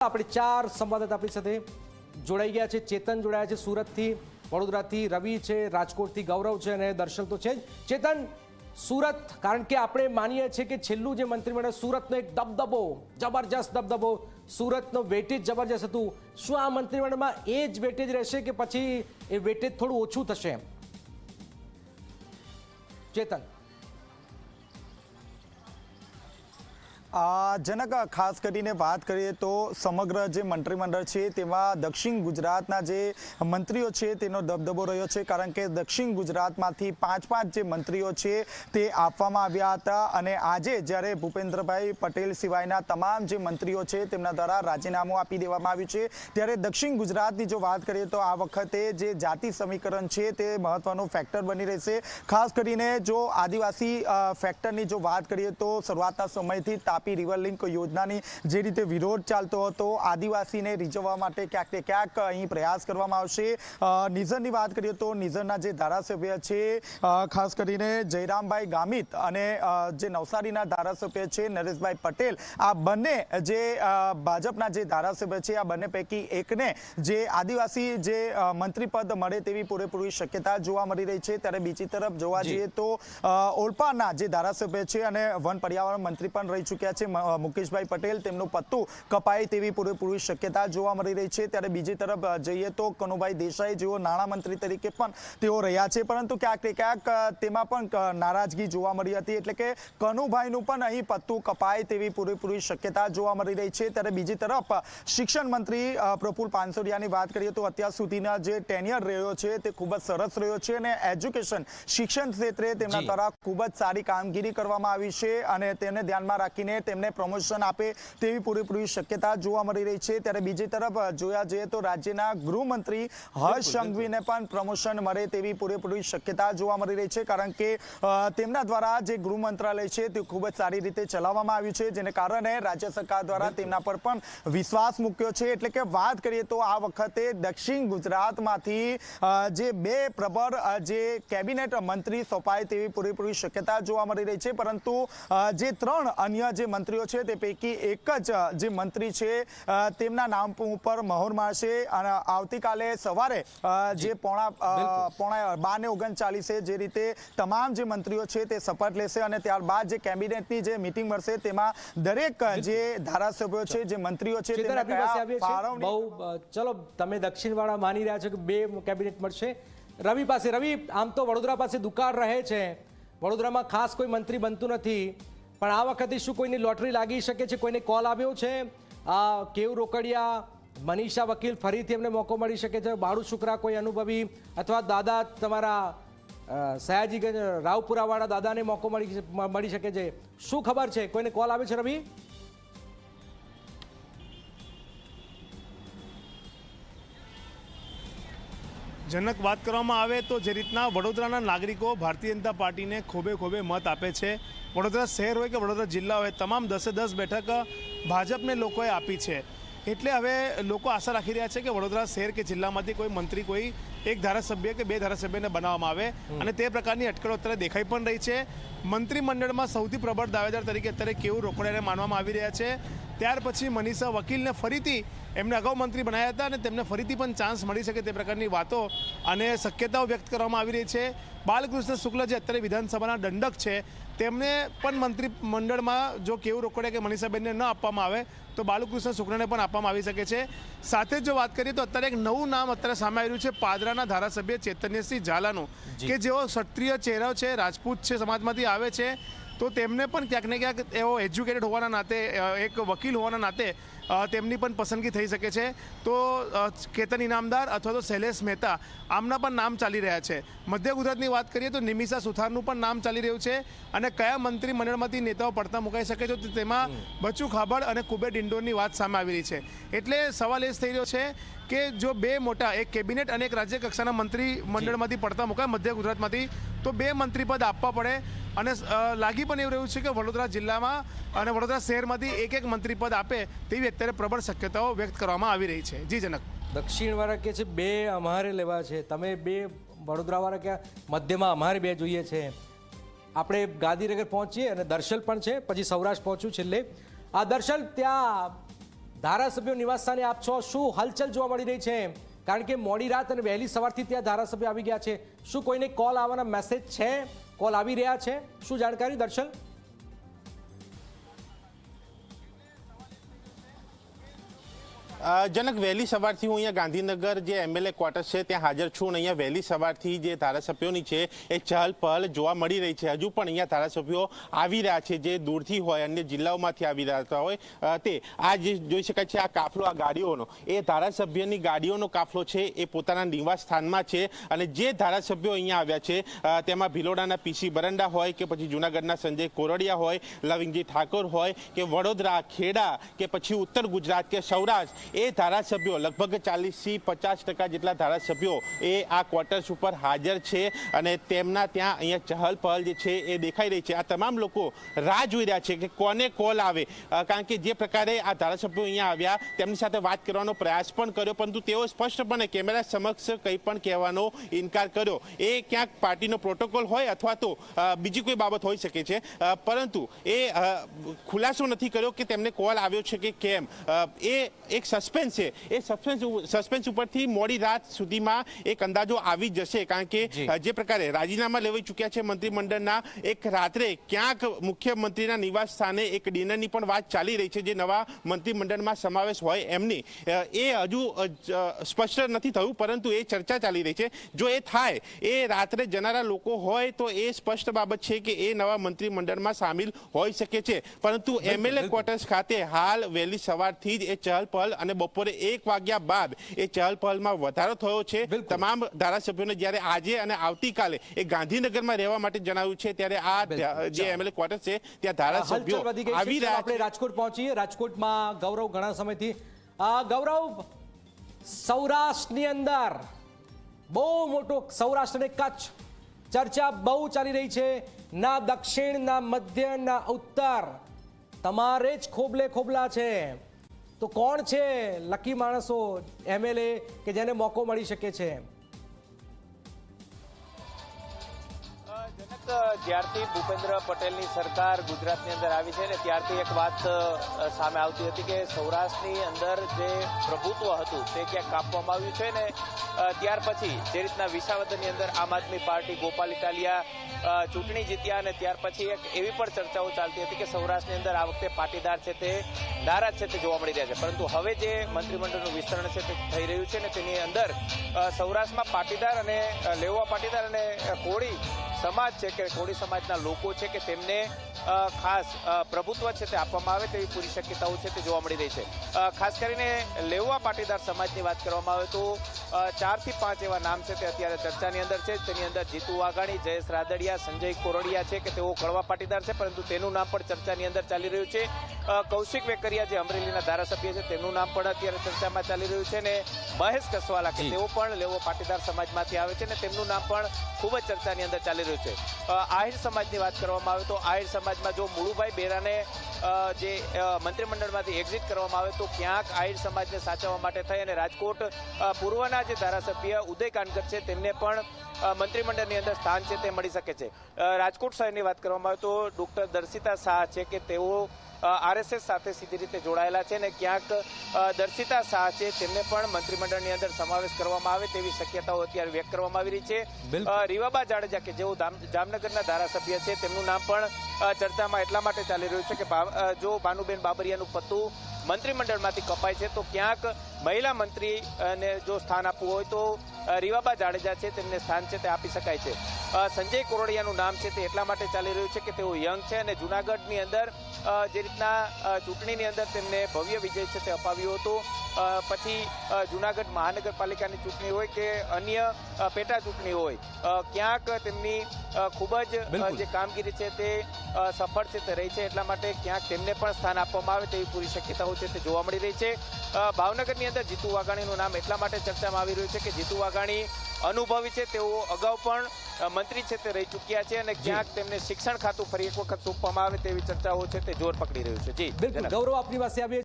આપણે ચાર સંવાદદાતા આપણી સાથે જોડાઈ ગયા છે। ચેતન જોડાયા છે સુરતથી, વડોદરાથી રવિ છે, રાજકોટથી ગૌરવ છે અને દર્શલ તો છે જ। ચેતન, સુરત, કારણ કે આપણે માનીએ છીએ કે છેલ્લું જે મંત્રીમંડળ સુરતનો એક દબદબો, જબરજસ્ત દબદબો, સુરતનો વેટેજ જબરજસ્ત હતું। શું આ મંત્રીમંડળમાં એ જ વેટેજ રહેશે કે પછી એ વેટેજ થોડું ઓછું થશે? ચેતન, જનક, ખાસ કરીને વાત કરીએ તો સમગ્ર જે મંત્રીમંડળ છે તેમાં દક્ષિણ ગુજરાતના જે મંત્રીઓ છે તેનો દબદબો રહ્યો છે, કારણ કે દક્ષિણ ગુજરાતમાંથી પાંચ જે મંત્રીઓ છે તે આપવામાં આવ્યા હતા અને આજે જ્યારે ભૂપેન્દ્રભાઈ પટેલ સિવાયના તમામ જે મંત્રીઓ છે તેમના દ્વારા રાજીનામું આપી દેવામાં આવ્યું છે, ત્યારે દક્ષિણ ગુજરાતની જો વાત કરીએ તો આ વખતે જે જાતિ સમીકરણ છે તે મહત્વનું ફેક્ટર બની રહેશે। ખાસ કરીને જો આદિવાસી ફેક્ટરની જો વાત કરીએ તો શરૂઆતના સમયથી તાપી રિવર લિંક યોજનાની જે રીતે વિરોધ ચાલતો હતો, આદિવાસીને રીઝવવા માટે ક્યાંક ને ક્યાંક અહીં પ્રયાસ કરવામાં આવશે। નિઝરની વાત કરીએ તો નિઝરના જે ધારાસભ્ય છે ખાસ કરીને જયરામભાઈ ગામિત અને જે નવસારીના ધારાસભ્ય છે નરેશભાઈ પટેલ, આ બંને જે ભાજપના જે ધારાસભ્ય છે આ બંને પૈકી એકને જે આદિવાસી જે મંત્રી પદ મળે તેવી પૂરેપૂરી શક્યતા જોવા મળી રહી છે। ત્યારે બીજી તરફ જોવા જઈએ તો ઓલપાડના જે ધારાસભ્ય છે અને વન પર્યાવરણ મંત્રી પણ રહી ચૂક્યા છે મુકેશભાઈ પટેલ, તેમનું પત્તું કપાય તેવી પૂરેપૂરી શક્યતા જોવા મળી રહી છે। ત્યારે બીજી તરફ જઈએ તો કનુભાઈ દેસાઈ જેઓ નાણામંત્રી તરીકે પણ તેઓ રહ્યા છે, પરંતુ ક્યાંક ને ક્યાંક તેમાં પણ નારાજગી જોવા મળી હતી, એટલે કે કનુભાઈનું પણ અહીં પત્તું કપાય તેવી પૂરેપૂરી શક્યતા જોવા મળી રહી છે। ત્યારે બીજી તરફ શિક્ષણ મંત્રી પ્રફુલ પાનસરિયાની વાત કરીએ તો અત્યાર સુધીના જે ટેન્યર રહ્યો છે તે ખૂબ જ સરસ રહ્યો છે અને એજ્યુકેશન શિક્ષણ ક્ષેત્રે તેમના દ્વારા ખૂબ જ સારી કામગીરી કરવામાં આવી છે અને તેને ધ્યાનમાં રાખીને તેમને પ્રમોશન આપે તેવી પૂરેપૂરી શક્યતા જોવા મળી રહી છે। ત્યારે બીજી તરફ જોયા જઈએ તો રાજ્યના ગૃહમંત્રી હર્ષ સંઘવીને પણ પ્રમોશન મળે તેવી પૂરેપૂરી શક્યતા જોવા મળી રહી છે, કારણ કે તેમના દ્વારા જે ગૃહ મંત્રાલય છે તે ખૂબ જ સારી રીતે ચલાવવામાં આવ્યું છે, જેને કારણે રાજ્ય સરકાર દ્વારા તેમના પર પણ વિશ્વાસ મૂક્યો છે। એટલે કે વાત કરીએ તો આ વખતે દક્ષિણ ગુજરાતમાંથી જે બે પ્રબળ જે કેબિનેટ મંત્રી સોંપાય તેવી પૂરેપૂરી શક્યતા જોવા મળી રહી છે, પરંતુ જે ત્રણ અન્ય જે મંત્રીઓ છે તે પૈકી એક જ જે મંત્રી છે તેમના નામ ઉપર મહોર મારશે અને આવતીકાલે સવારે જે પોણા 12:39 જે રીતે તમામ જે મંત્રીઓ છે તે શપથ લેશે અને ત્યારબાદ જે કેબિનેટની જે મીટિંગ મળશે તેમાં દરેક જે ધારાસભ્યો છે, જે મંત્રીઓ છે ચલો તમે દક્ષિણ વાળા માની રહ્યા છો કે બે કેબિનેટ મળશે। રવિ પાસે, રવિ, આમ તો વડોદરા પાસે દુકાળ રહે છે, વડોદરામાં ખાસ કોઈ મંત્રી બનતું નથી, પણ આ વખતે શું કોઈની લોટરી લાગી શકે છે? કોઈને કોલ આવ્યો છે? કેવ રોકડિયા, મનીષા વકીલ, ફરીથી એમને મોકો મળી શકે છે? બાળુ શુક્રા કોઈ અનુભવી, અથવા દાદા તમારા સયાજીગંજ રાવપુરાવાળા દાદાને મોકો મળી શકે છે? શું ખબર છે? કોઈને કોલ આવે છે રવિ? જનક, વાત કરવામાં આવે તો જે રીતના વડોદરાના નાગરિકો ભારતીય જનતા પાર્ટીને ખોબે મત આપે છે, વડોદરા શહેર હોય કે વડોદરા જિલ્લા હોય, તમામ 10 બેઠક ભાજપને લોકોએ આપી છે। એટલે હવે લોકો આશા રાખી રહ્યા છે કે વડોદરા શહેર કે જિલ્લામાંથી કોઈ મંત્રી, કોઈ એક ધારાસભ્ય કે બે ધારાસભ્યને બનાવવામાં આવે અને તે પ્રકારની અટકળો અત્યારે દેખાઈ પણ રહી છે। મંત્રીમંડળમાં સૌથી પ્રબળ દાવેદાર તરીકે અત્યારે કેવું રોકડિયાને માનવામાં આવી રહ્યા છે। ત્યાર પછી મનીષા વકીલને ફરીથી એમને અગાઉ મંત્રી બનાવ્યા હતા અને તેમને ફરીથી પણ ચાન્સ મળી શકે તે પ્રકારની વાતો અને શક્યતાઓ વ્યક્ત કરવામાં આવી રહી છે। બાલકૃષ્ણ શુક્લ જે અત્યારે વિધાનસભાના દંડક છે તેમને પણ મંત્રીમંડળમાં જો કેવું રોકડિયા કે મનીષાબેનને ન આપવામાં આવે તો બાલકૃષ્ણ શુક્લને પણ આપવામાં આવી શકે છે। સાથે જો વાત કરીએ તો અત્યારે એક નવું નામ અત્યારે સામે આવી રહ્યું છે પાદરાના ધારાસભ્ય ચૈતન્યસિંહ ઝાલાનું, કે જેઓ ક્ષત્રિય ચહેરો છે, રાજપૂત છે, સમાજમાંથી આવે છે, તો તેમને પણ ક્યાંક ને ક્યાંક એવો એજ્યુકેટેડ હોવાના નાતે, એક વકીલ હોવાના નાતે તેમની પણ પસંદગી થઈ શકે છે। તો કેતન ઇનામદાર અથવા તો શૈલેષ મહેતા આમના પણ નામ ચાલી રહ્યા છે। મધ્ય ગુજરાતની વાત કરીએ તો નિમિષા સુથારનું પણ નામ ચાલી રહ્યું છે અને કયા મંત્રીમંડળમાંથી નેતાઓ પડતા મુકાઈ શકે છે તો તેમાં બચુ ખાબડ અને કુબેર ડિંડોરની વાત સામે આવી રહી છે। એટલે સવાલ એ જ થઈ રહ્યો છે કે જો બે મોટા, એક કેબિનેટ અને એક રાજ્ય કક્ષાના મંત્રી મંડળમાંથી પડતા મુકાય મધ્ય ગુજરાતમાંથી, તો બે મંત્રી પદ આપવા પડે અને લાગી પણ એવું રહ્યું છે કે વડોદરા જિલ્લામાં અને વડોદરા શહેરમાંથી એક મંત્રી પદ આપે તેવી અત્યારે પ્રબળ શક્યતાઓ વ્યક્ત કરવામાં આવી રહી છે। જી જનક, દક્ષિણવાળા કે છે બે અમારે લેવા છે, તમે બે વડોદરાવાળા કે મધ્યમાં અમારે બે જોઈએ છે। આપણે ગાંધીનગર પહોંચીએ અને દર્શલ પણ છે, પછી સૌરાષ્ટ્ર પહોંચ્યું છેલ્લે। આ દર્શલ, ત્યાં ધારાસભ્યો નિવાસસ્થાને આપ છો, શું હલચલ જોવા મળી રહી છે? કારણ કે મોડી રાત અને વહેલી સવારથી ત્યાં ધારાસભ્ય આવી ગયા છે. શું કોઈને કોલ આવવાના મેસેજ છે? કોલ આવી રહ્યા છે? શું જાણકારી દર્શન? જનક, વહેલી સવારથી હું અહીંયા ગાંધીનગર જે એમએલએ ક્વાર્ટર્સ છે ત્યાં હાજર છું અને અહીંયા વહેલી સવારથી જે ધારાસભ્યોની છે એ ચહલ પહલ જોવા મળી રહી છે. હજુ પણ અહીંયા ધારાસભ્યો આવી રહ્યા છે જે દૂરથી હોય, અન્ય જિલ્લાઓમાંથી આવી રહ્યા હોય તે. આ જે જોઈ શકાય છે આ કાફલો, આ ગાડીઓનો, એ ધારાસભ્યની ગાડીઓનો કાફલો છે એ પોતાના નિવાસ સ્થાનમાં છે. અને જે ધારાસભ્યો અહીંયા આવ્યા છે તેમાં ભિલોડાના પીસી બરંડા હોય કે પછી જૂનાગઢના સંજય કોરડિયા હોય, લવિંગજી ઠાકોર હોય કે વડોદરા, ખેડા કે પછી ઉત્તર ગુજરાત કે સૌરાષ્ટ્ર, એ ધારાસભ્યો લગભગ 40થી 50% જેટલા ધારાસભ્યો એ આ ક્વાર્ટર્સ ઉપર હાજર છે. અને તેમના ત્યાં અહીંયા ચહલ પહલ જે છે એ દેખાઈ રહી છે. આ તમામ લોકો રાહ જોઈ રહ્યા છે કે કોને કોલ આવે, કારણ કે જે પ્રકારે આ ધારાસભ્યો અહીંયા આવ્યા તેમની સાથે વાત કરવાનો પ્રયાસ પણ કર્યો, પરંતુ તેઓ સ્પષ્ટપણે કેમેરા સમક્ષ કંઈ પણ કહેવાનો ઇનકાર કર્યો. એ ક્યાંક પાર્ટીનો પ્રોટોકોલ હોય અથવા તો બીજી કોઈ બાબત હોઈ શકે છે, પરંતુ એ ખુલાસો નથી કર્યો કે તેમને કોલ આવ્યો છે કે કેમ. એ એક સસ્પેન્સ છે. એ સસ્પેન્સ ઉપરથી મોડી રાત સુધીમાં એક અંદાજો આવી જશે, કારણ કે જે પ્રકારે રાજીનામા લેવાઈ ચૂક્યા છે મંત્રીમંડળના, એક રાત્રે ક્યાંક મુખ્યમંત્રીના નિવાસ સ્થાને એક ડિનરની પણ વાત ચાલી રહી છે જે નવા મંત્રીમંડળમાં સમાવેશ હોય એમની. એ હજુ સ્પષ્ટ નથી થયું, પરંતુ એ ચર્ચા ચાલી રહી છે. જો એ થાય, એ રાત્રે જનારા લોકો હોય તો એ સ્પષ્ટ બાબત છે કે એ નવા મંત્રીમંડળમાં સામેલ હોઈ શકે છે. પરંતુ એમએલએ ક્વાર્ટર્સ ખાતે હાલ વહેલી સવારથી જ એ ચહલ પહલ અને બપોરે 1 વાગ્યા બાદ એ ચહલ પહલમાં વધારો થયો છે. તમામ ધારાસભ્યોને જ્યારે આજે અને આવતીકાલે એ ગાંધીનગરમાં રહેવા માટે જણાવ્યું છે, ત્યારે આ જે એમએલએ ક્વાર્ટર છે ત્યાં ધારાસભ્યો આવી રહ્યા છે. આપણે રાજકોટ પહોંચીએ. રાજકોટમાં ગૌરવ ઘણા સમયથી. ગૌરવ, સૌરાષ્ટ્રની અંદર બહુ મોટો, સૌરાષ્ટ્ર અને કચ્છ ચર્ચા બહુ ચાલી રહી છે. ના દક્ષિણ, ના મધ્ય, ના ઉત્તર, તમારે જ ખોબલે ખોબલા છે. તો કોણ છે લકી માણસો એમએલએ કે જેને મોકો મળી શકે છે? જનક, જ્યારથી ભૂપેન્દ્ર પટેલની સરકાર ગુજરાતની અંદર આવી છે ને ત્યારથી એક વાત સામે આવતી હતી કે સૌરાષ્ટ્રની અંદર જે પ્રભુત્વ હતું તે ક્યાંક કાપવામાં આવ્યું છે ને ત્યાર પછી જે રીતના વિસાવદરની અંદર આમ આદમી પાર્ટી, ગોપાલ ઇટાલિયા ચૂંટણી જીત્યા અને ત્યાર પછી એક એવી પણ ચર્ચાઓ ચાલતી હતી કે સૌરાષ્ટ્રની અંદર આ વખતે પાટીદાર છે તે નારાજ છે તે જોવા મળી રહ્યા છે. પરંતુ હવે જે મંત્રીમંડળનું વિસ્તરણ છે તે થઈ રહ્યું છે ને તેની અંદર સૌરાષ્ટ્રમાં પાટીદાર અને લેવા પાટીદાર અને કોળી સમાજ છે કે કોળી સમાજના લોકો છે કે તેમને ખાસ પ્રભુત્વ છે તે આપવામાં આવે તેવી પૂરી શક્યતાઓ છે તે જોવા મળી રહી છે. ખાસ કરીને લેવા પાટીદાર સમાજની વાત કરવામાં આવે તો 4 થી 5 એવા નામ છે તે અત્યારે ચર્ચાની અંદર છે. તેની અંદર જીતુ વાઘાણી, જયેશ રાદડિયા, સંજય કોરડિયા છે કે તેઓ કડવા પાટીદાર છે, પરંતુ તેનું નામ પણ ચર્ચાની અંદર ચાલી રહ્યું છે. કૌશિક વેકરિયા જે અમરેલીના ધારાસભ્ય છે તેનું નામ પણ અત્યારે ચર્ચામાં ચાલી રહ્યું છે. ને મહેશ કસવાલા કે તેઓ પણ લેવો પાટીદાર સમાજમાંથી આવે છે ને તેમનું નામ પણ ખૂબ જ ચર્ચાની અંદર ચાલી રહ્યું છે. આહિર સમાજની વાત કરવામાં આવે તો આહિર સમાજમાં જો મુળુભાઈ બેરાને જે મંત્રીમંડળમાંથી એક્ઝિટ કરવામાં આવે તો ક્યાંક આહિર સમાજને સાચવવા માટે થઈ અને રાજકોટ પૂર્વના જે ધારાસભ્ય ઉદય કાનગર છે તેમને પણ મંત્રીમંડળની અંદર સ્થાન છે તે મળી શકે છે. રાજકોટ શહેરની વાત કરવામાં આવે તો ડોક્ટર દર્શિતા શાહ છે કે તેઓ આરએસએસ સાથે સીધી રીતે જોડાયેલા છે ને ક્યાંક દર્શિતા શાહ છે તેમને પણ મંત્રીમંડળની અંદર સમાવેશ કરવામાં આવે તેવી શક્યતાઓ અત્યારે વ્યક્ત કરવામાં આવી રહી છે. રીવાબા જાડેજા કે જેઓ જામનગરના ધારાસભ્ય છે તેમનું નામ પણ ચર્ચામાં એટલા માટે ચાલી રહ્યું છે કે જો ભાનુબેન બાબરિયાનું પત્તું મંત્રીમંડળમાંથી કપાય છે તો ક્યાંક મહિલા મંત્રીને જો સ્થાન આપવું હોય તો રીવાબા જાડેજા છે તેમને સ્થાન છે તે આપી શકાય છે. સંજય કોરડિયાનું નામ છે તે એટલા માટે ચાલી રહ્યું છે કે તેઓ યંગ છે અને જૂનાગઢની અંદર જે રીતના ચૂંટણીની અંદર તેમને ભવ્ય વિજય છે તે અપાવ્યો હતો. પછી જૂનાગઢ મહાનગરપાલિકાની ચૂંટણી હોય કે અન્ય પેટા ચૂંટણી હોય ક્યાંક તેમની ખૂબ જ જે કામગીરી છે તે સફળ છે તે રહી છે. એટલા માટે ક્યાંક તેમને પણ સ્થાન આપવામાં આવે તેવી પૂરી શક્યતાઓ છે તે જોવા મળી રહી છે. ભાવનગરની અંદર જીતુ વાઘાણીનું નામ એટલા માટે ચર્ચામાં આવી રહ્યું છે કે જીતુ વાઘાણી અનુભવી છે, તેઓ અગાઉ પણ મંત્રી છે તે રહી ચૂક્યા છે અને ક્યાંક તેમને શિક્ષણ ખાતું ફરી એક વખત સોંપવામાં આવે તેવી ચર્ચાઓ છે તે જોર પકડી રહ્યું છે. જી બિલકુલ ગૌરવ, આપની પાસે આવીએ.